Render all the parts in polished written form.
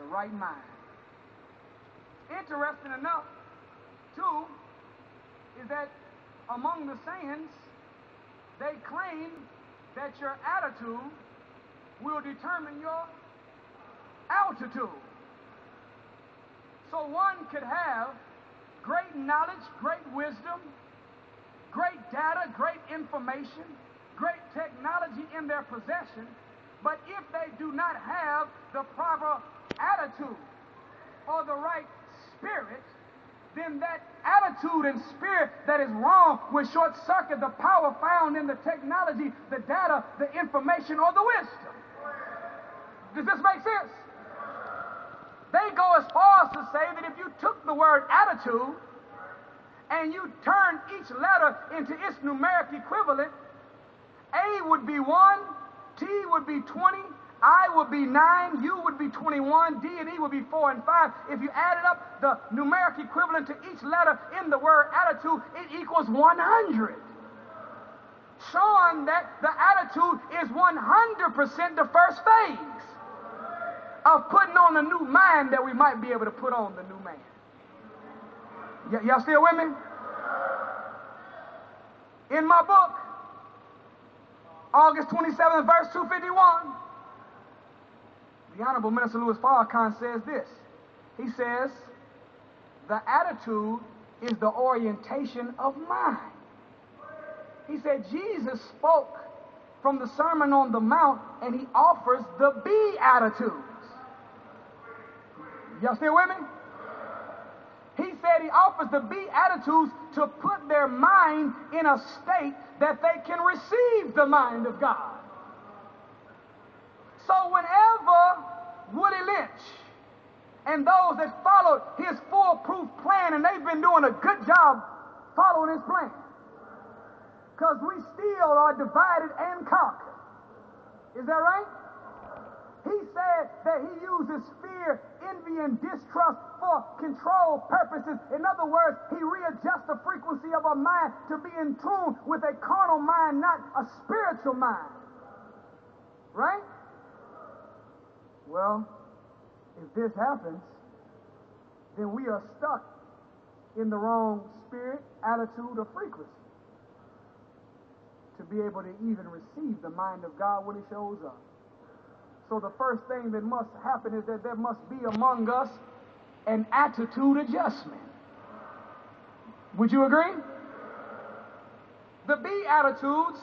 right mind. Interesting enough, too, is that among the sayings, they claim that your attitude will determine your altitude. So one could have great knowledge, great wisdom, great data, great information, great technology in their possession, but if they do not have the proper attitude or the right spirit, then that attitude and spirit that is wrong will short-circuit the power found in the technology, the data, the information, or the wisdom. Does this make sense? They go as far as to say that if you took the word attitude and you turned each letter into its numeric equivalent, A would be 1, T would be 20, I would be 9, U would be 21, D and E would be 4 and 5. If you added up the numeric equivalent to each letter in the word attitude, it equals 100. Showing that the attitude is 100% the first phase of putting on the new mind that we might be able to put on the new man. Y'all still with me? In my book, August 27th, verse 251, the Honorable Minister Louis Farrakhan says this. He says, the attitude is the orientation of mind. He said Jesus spoke from the Sermon on the Mount, and he offers the Beatitudes. Y'all still with me? He said he offers the Beatitudes to put their mind in a state that they can receive the mind of God. So whenever Willie Lynch and those that followed his foolproof plan, and they've been doing a good job following his plan, because we still are divided and conquered. Is that right? He said that he uses fear, envy, and distrust for control purposes. In other words, he readjusts the frequency of our mind to be in tune with a carnal mind, not a spiritual mind. Right? Well, if this happens, then we are stuck in the wrong spirit, attitude, or frequency to be able to even receive the mind of God when it shows up. So the first thing that must happen is that there must be among us an attitude adjustment. Would you agree? The Beatitudes,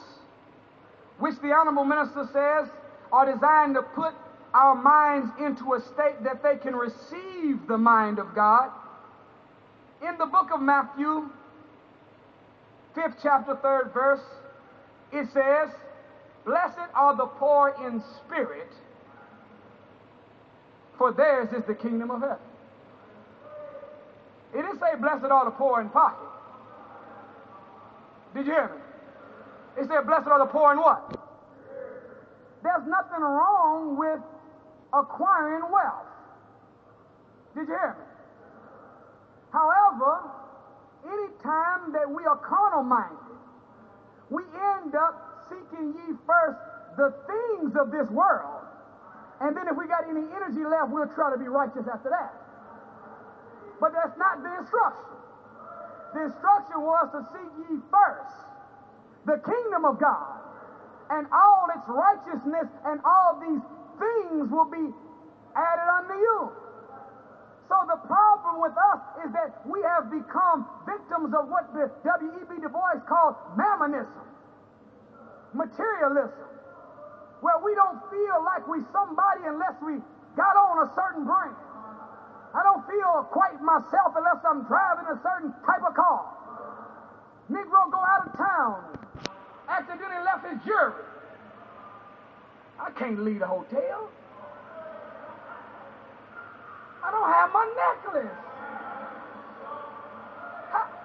which the Honorable Minister says are designed to put our minds into a state that they can receive the mind of God. In the book of Matthew, 5th chapter, 3rd verse, it says, blessed are the poor in spirit, for theirs is the kingdom of heaven. It didn't say blessed are the poor in pocket. Did you hear me? It said blessed are the poor in what? There's nothing wrong with acquiring wealth. Did you hear me? However, any time that we are carnal-minded, we end up seeking ye first the things of this world, and then if we got any energy left, we'll try to be righteous after that. But that's not the instruction. The instruction was to seek ye first the kingdom of God, and all its righteousness and all these things will be added unto you. So the problem with us is that we have become victims of what the W.E.B. Du Bois called mammonism, materialism, where we don't feel like we somebody unless we got on a certain brand. I don't feel quite myself unless I'm driving a certain type of car. Negro go out of town, accidentally left his jewelry. I can't leave the hotel. I don't have my necklace.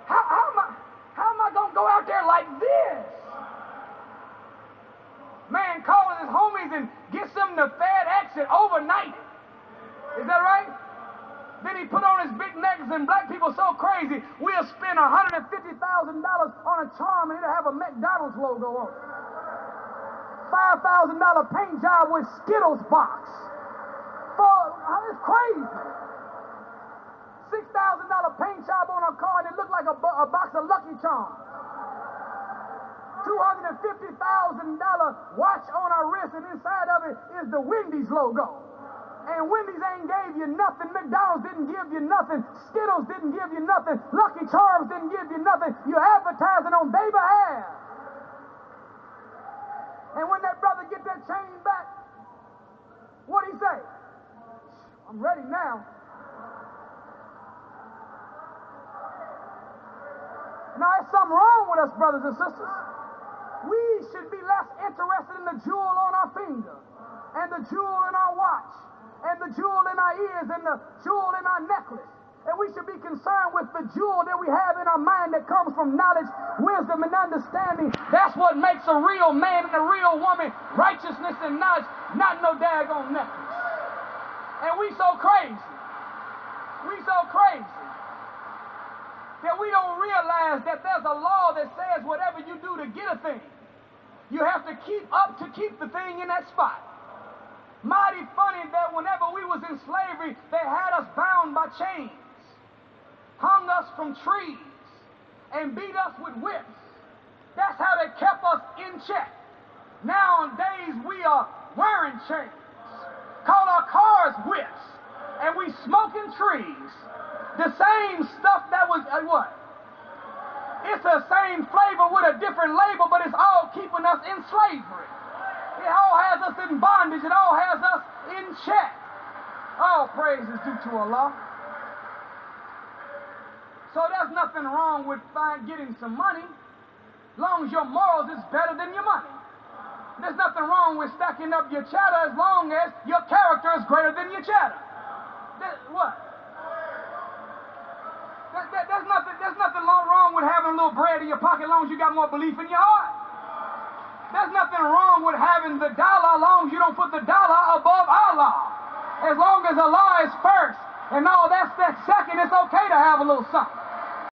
How am I going to go out there like this? Man calling his homies and gets them to FedEx and overnight it. Is that right? Then he put on his big necklace, and black people so crazy, we'll spend $150,000 on a charm and it'll have a McDonald's logo on it. $5,000 paint job with Skittles box. It's crazy. $6,000 paint job on a car and it looked like a box of Lucky Charms. $250,000 watch on our wrist, and inside of it is the Wendy's logo. And Wendy's ain't gave you nothing. McDonald's didn't give you nothing. Skittles didn't give you nothing. Lucky Charms didn't give you nothing. You're advertising on baby hair. And when that brother get that chain back, what'd he say? I'm ready now. Now, there's something wrong with us, brothers and sisters. We should be less interested in the jewel on our finger, and the jewel in our watch, and the jewel in our ears, and the jewel in our necklace. And we should be concerned with the jewel that we have in our mind that comes from knowledge, wisdom, and understanding. That's what makes a real man and a real woman. Righteousness and knowledge, not no daggone necklace. And we so crazy. We so crazy that we don't realize that there's a law that says whatever you do to get a thing, you have to keep up to keep the thing in that spot. Mighty funny that whenever we was in slavery, they had us bound by chains, hung us from trees, and beat us with whips. That's how they kept us in check. Nowadays, we are wearing chains, call our cars whips, and we smoking trees. The same stuff that was, what? It's the same flavor with a different label, but it's all keeping us in slavery. It all has us in bondage. It all has us in check. All praise is due to Allah. So there's nothing wrong with getting some money, as long as your morals is better than your money. There's nothing wrong with stacking up your cheddar as long as your character is greater than your cheddar. What? There's nothing wrong with having a little bread in your pocket as long as you got more belief in your heart. There's nothing wrong with having the dollar as long as you don't put the dollar above Allah. As long as Allah is first and all that's second, it's okay to have a little something.